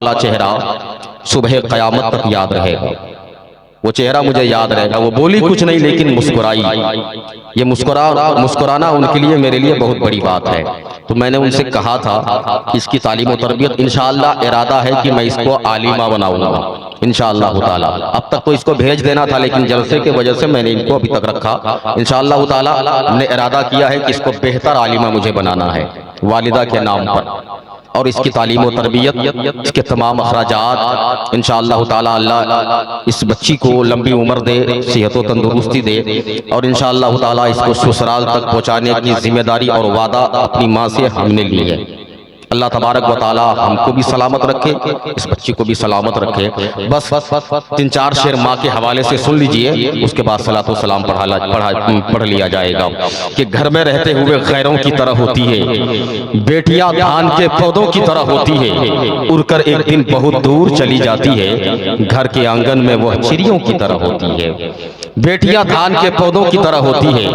वाला चेहरा सुबह कयामत तक याद रहेगा। वो चेहरा मुझे याद रहेगा। वो बोली कुछ नहीं लेकिन मुस्कुराई। ये मुस्कुराना उनके लिए मेरे लिए बहुत बड़ी बात है। तो मैंने उनसे कहा था इसकी तालीम और तरबियत इंशाअल्लाह इरादा है कि मैं इसको आलिमा बनाऊंगा इंशाअल्लाह ताला। अब तक तो इसको भेज देना था लेकिन जलसे के वजह से मैंने इनको अभी तक रखा। इंशाअल्लाह ताला हमने इरादा किया है कि इसको बेहतर आलिमा मुझे बनाना है वालिदा के नाम पर। और इसकी तालीम और तरबियत, इसके तमाम अखराजात इंशाअल्लाह ताला अल्लाह इस बच्ची को लंबी उम्र दे, सेहत व तंदुरुस्ती दे और इंशाअल्लाह ताला इसको ससुराल तक पहुंचाने की जिम्मेदारी और वादा अपनी माँ से हमने ली है। अल्लाह तबारक व ताला हमको भी सलामत रखे, इस बच्ची को भी सलामत रखे। बस 3-4 शेर माँ के हवाले से सुन लीजिए, उसके बाद सलातो सलाम पढ़ लिया जाएगा। कि घर में रहते हुए गैरों की तरह होती है, बेटियां धान के पौधों की तरह होती है, उड़कर एक दिन बहुत दूर चली जाती है। घर के आंगन में वह चिड़ियों की तरह होती है। बेटियां धान के पौधों की तरह होती है,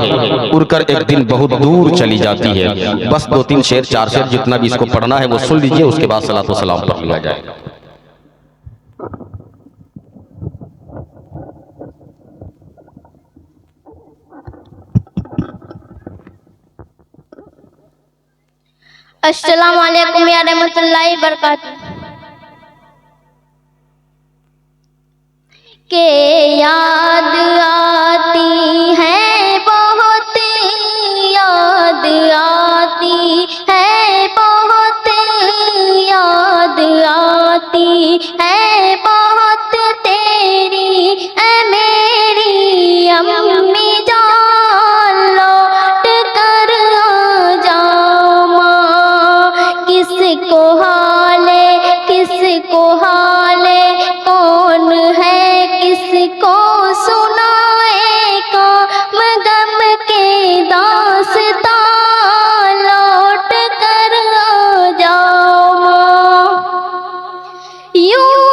उड़कर एक दिन बहुत दूर चली जाती है। बस 2-3 शेर 4 शेर जितना भी इसको पढ़ना है वो सुन लीजिए, उसके बाद सलातो सलाम पढ़ लिया जाएगा। अस्सलामु अलैकुम या रहमतुल्लाहि व बरकातहू। के याद आती है बहुत, याद आती है बहुत, याद आती है बहुत तेरी ऐ मेरी अम्मी जान, लौट कर आ जाओ माँ। किसको हाले कौन है, किसको सुनाए काम गम के दास्तां, लौट कर आ जाओ माँ। यूं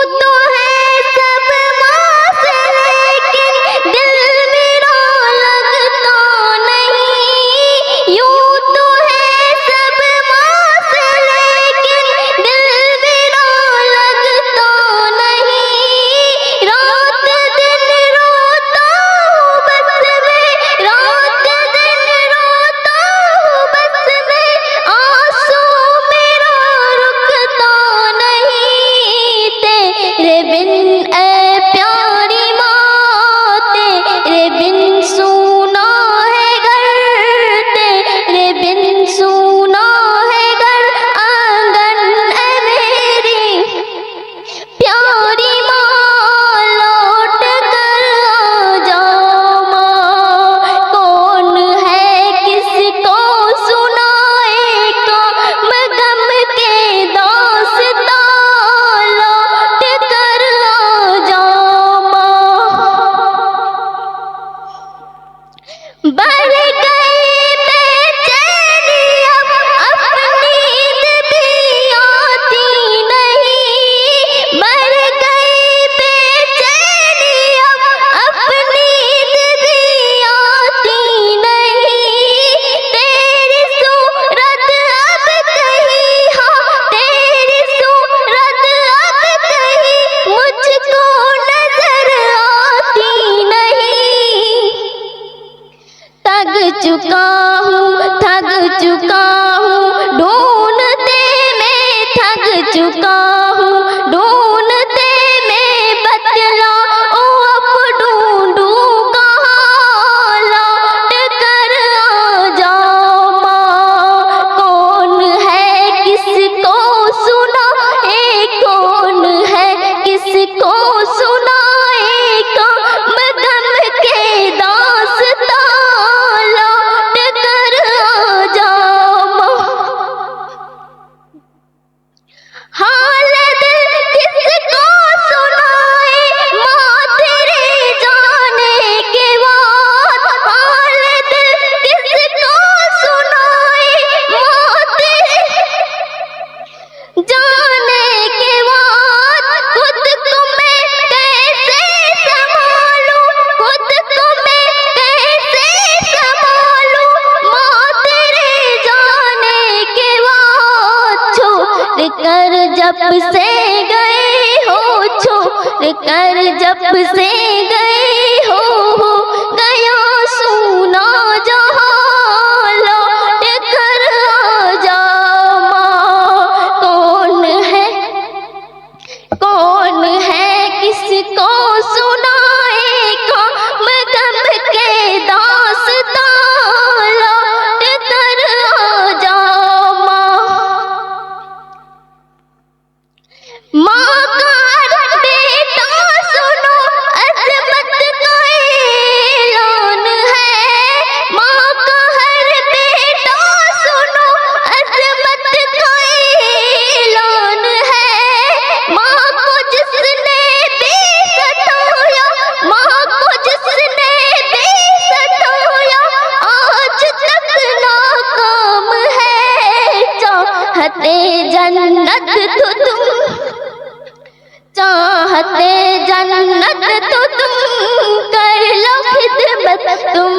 कर जब से गए हो गया सुना जहां लौट कर आ जा माँ। कौन है किसको सुनाए काम गम के दास्तां लौट कर आ जा माँ का बेटा सुनो अजमत का ऐलान है। माँ का हर बेटा सुनो अजमत का ऐलान है। माँ को जिसने बेसताया, माँ को जिसने बेसताया आज तक नाकाम है। चाहते जन्नत तो तुम, चाहते जन्नत तो तुम कर लो खिदमत तुम